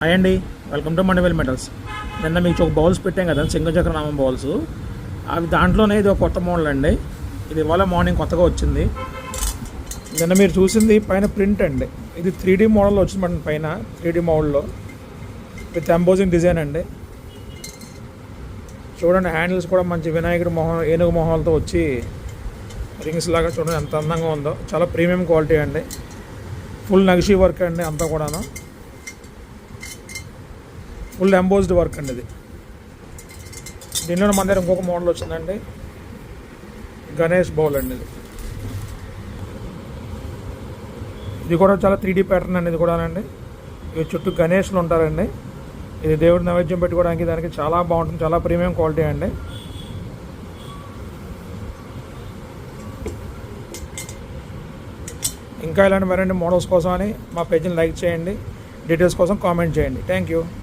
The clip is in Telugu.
హాయ్ అండి, వెల్కమ్ టు మండవేల్ మెటల్స్. నిన్న మీకు ఒక బౌల్స్ పెట్టాం కదా, సింగచక్రనామం బౌల్స్. అవి దాంట్లోనే ఇది ఒక కొత్త మోడల్ అండి. ఇది ఇవాళ మార్నింగ్ కొత్తగా వచ్చింది. నిన్న మీరు చూసింది పైన ప్రింట్ అండి. ఇది 3D మోడల్లో వచ్చింది మన పైన, 3D మోడల్లో విత్ ఎంబోజింగ్ డిజైన్ అండి. చూడండి, హ్యాండిల్స్ కూడా మంచి వినాయకుడి మొహం, ఏనుగు మొహాలతో వచ్చి రింగ్స్ లాగా చూడండి ఎంత అందంగా ఉందో. చాలా ప్రీమియం క్వాలిటీ అండి. ఫుల్ నగిషీ వర్క్ అండి అంతా కూడాను. ఫుల్ ఎంబోజ్డ్ వర్క్ అండి ఇది. దీనిలో మన దగ్గర ఇంకొక మోడల్ వచ్చిందండి, గణేష్ బౌల్ అండి. ఇది కూడా చాలా 3D ప్యాటర్న్ అండి. ఇది కూడా అండి, ఇవి చుట్టూ గణేష్లు ఉంటారండి. ఇది దేవుడి నైవేద్యం పెట్టుకోవడానికి దానికి చాలా బాగుంటుంది. చాలా ప్రీమియం క్వాలిటీ అండి. ఇంకా ఇలాంటి మరిన్ని మోడల్స్ కోసం అని మా పేజ్ని లైక్ చేయండి. డీటెయిల్స్ కోసం కామెంట్ చేయండి. Thank you.